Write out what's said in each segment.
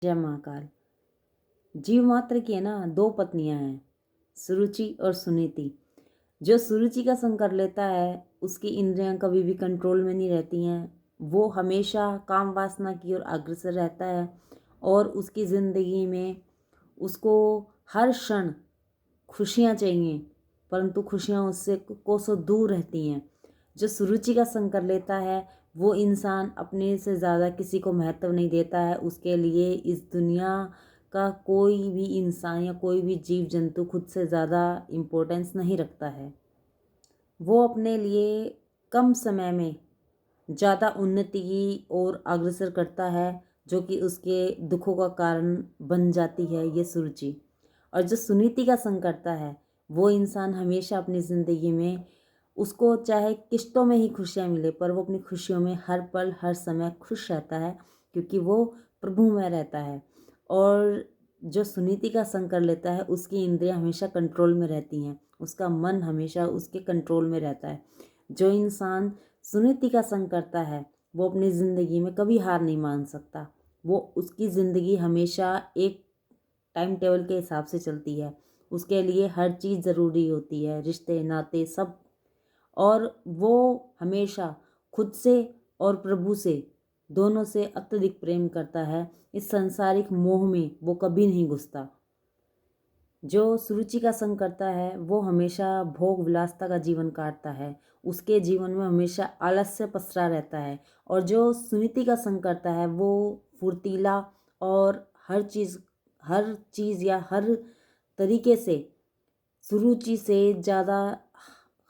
जय महाकाल। जीव मात्र की है ना दो पत्नियां हैं, सुरुचि और सुनीति। जो सुरुचि का संग कर लेता है उसकी इंद्रियां कभी भी कंट्रोल में नहीं रहती हैं। वो हमेशा काम वासना की ओर अग्रसर रहता है और उसकी ज़िंदगी में उसको हर क्षण खुशियाँ चाहिए, परंतु खुशियाँ उससे कोसों दूर रहती हैं। जो सुरुचि का संग कर लेता है वो इंसान अपने से ज़्यादा किसी को महत्व नहीं देता है। उसके लिए इस दुनिया का कोई भी इंसान या कोई भी जीव जंतु खुद से ज़्यादा इम्पोर्टेंस नहीं रखता है। वो अपने लिए कम समय में ज़्यादा उन्नति की ओर अग्रसर करता है, जो कि उसके दुखों का कारण बन जाती है ये सुरुचि। और जो सुनीति का संग करता है वो इंसान हमेशा अपनी ज़िंदगी में उसको चाहे किश्तों में ही खुशियाँ मिले, पर वो अपनी खुशियों में हर पल हर समय खुश रहता है, क्योंकि वो प्रभु में रहता है। और जो सुनीति का संग कर लेता है उसकी इंद्रियां हमेशा कंट्रोल में रहती हैं, उसका मन हमेशा उसके कंट्रोल में रहता है। जो इंसान सुनीति का संग करता है वो अपनी ज़िंदगी में कभी हार नहीं मान सकता। वो उसकी ज़िंदगी हमेशा एक टाइम टेबल के हिसाब से चलती है। उसके लिए हर चीज़ ज़रूरी होती है, रिश्ते नाते सब। और वो हमेशा खुद से और प्रभु से दोनों से अत्यधिक प्रेम करता है। इस सांसारिक मोह में वो कभी नहीं घुसता। जो सुरुचि का संग करता है वो हमेशा भोग विलासता का जीवन काटता है, उसके जीवन में हमेशा आलस्य पसरा रहता है। और जो सुनीति का संग करता है वो फुर्तीला और हर चीज़ या हर तरीके से सुरुचि से ज़्यादा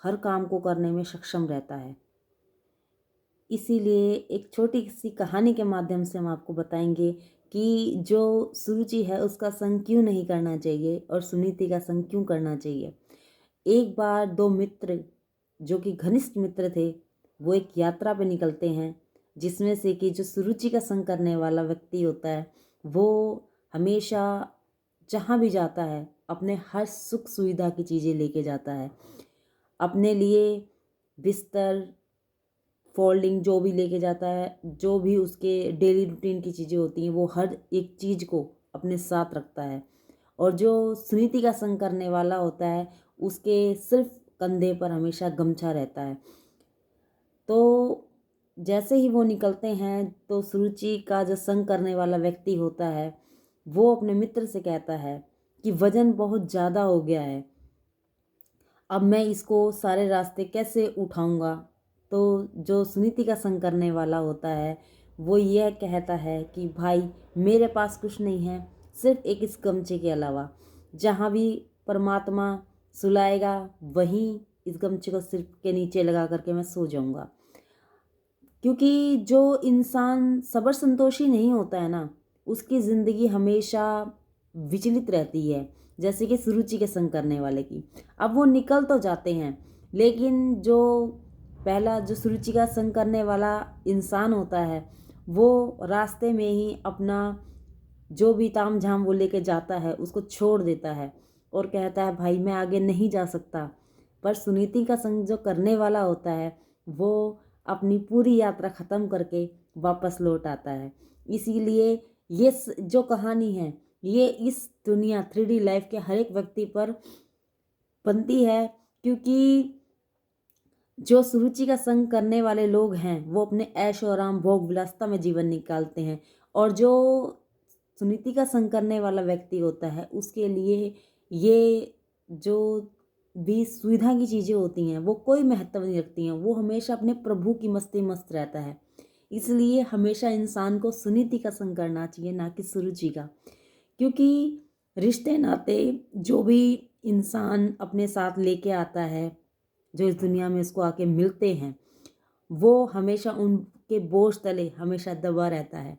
हर काम को करने में सक्षम रहता है। इसीलिए एक छोटी सी कहानी के माध्यम से हम आपको बताएंगे कि जो सुरुचि है उसका संग क्यों नहीं करना चाहिए और सुनीति का संग क्यों करना चाहिए। एक बार दो मित्र जो कि घनिष्ठ मित्र थे वो एक यात्रा पे निकलते हैं, जिसमें से कि जो सुरुचि का संग करने वाला व्यक्ति होता है वो हमेशा जहाँ भी जाता है अपने हर सुख सुविधा की चीज़ें लेके जाता है। अपने लिए बिस्तर फोल्डिंग जो भी लेके जाता है, जो भी उसके डेली रूटीन की चीज़ें होती हैं वो हर एक चीज़ को अपने साथ रखता है। और जो सुनीति का संग करने वाला होता है उसके सिर्फ कंधे पर हमेशा गमछा रहता है। तो जैसे ही वो निकलते हैं तो सुरुचि का जो संग करने वाला व्यक्ति होता है वो अपने मित्र से कहता है कि वज़न बहुत ज़्यादा हो गया है, अब मैं इसको सारे रास्ते कैसे उठाऊंगा। तो जो सुनीति का संग करने वाला होता है वो यह कहता है कि भाई मेरे पास कुछ नहीं है सिर्फ एक इस गमछे के अलावा। जहाँ भी परमात्मा सुलाएगा वहीं इस गमछे को सिर के नीचे लगा करके मैं सो जाऊंगा। क्योंकि जो इंसान सबर संतोषी नहीं होता है ना उसकी ज़िंदगी हमेशा विचलित रहती है, जैसे कि सुरुचि के संग करने वाले की। अब वो निकल तो जाते हैं लेकिन जो पहला जो सुरुचि का संग करने वाला इंसान होता है वो रास्ते में ही अपना जो भी ताम झाम वो लेके जाता है उसको छोड़ देता है और कहता है भाई मैं आगे नहीं जा सकता। पर सुनीति का संग जो करने वाला होता है वो अपनी पूरी यात्रा ख़त्म करके वापस लौट आता है। इसीलिए ये जो कहानी है ये इस दुनिया 3D लाइफ के हर एक व्यक्ति पर बनती है, क्योंकि जो सुरुचि का संग करने वाले लोग हैं वो अपने ऐश और आराम भोग विलासता में जीवन निकालते हैं। और जो सुनीति का संग करने वाला व्यक्ति होता है उसके लिए ये जो भी सुविधा की चीज़ें होती हैं वो कोई महत्व नहीं रखती हैं, वो हमेशा अपने प्रभु की मस्ती मस्त रहता है। इसलिए हमेशा इंसान को सुनीति का संग करना चाहिए, ना कि सुरुचि का। क्योंकि रिश्ते नाते जो भी इंसान अपने साथ लेके आता है, जो इस दुनिया में उसको आके मिलते हैं, वो हमेशा उनके बोझ तले हमेशा दबा रहता है।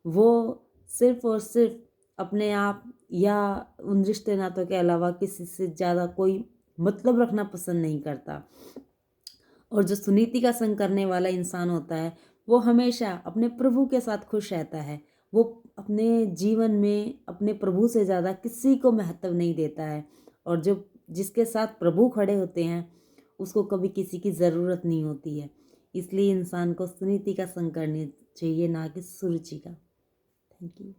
वो सिर्फ और सिर्फ अपने आप या उन रिश्ते नातों के अलावा किसी से ज़्यादा कोई मतलब रखना पसंद नहीं करता। और जो सुनीति का संग करने वाला इंसान होता है वो हमेशा अपने प्रभु के साथ खुश रहता है। वो अपने जीवन में अपने प्रभु से ज़्यादा किसी को महत्व नहीं देता है। और जो जिसके साथ प्रभु खड़े होते हैं उसको कभी किसी की ज़रूरत नहीं होती है। इसलिए इंसान को सुनीति का संग करनी चाहिए, ना कि सुरुचि का। Thank you.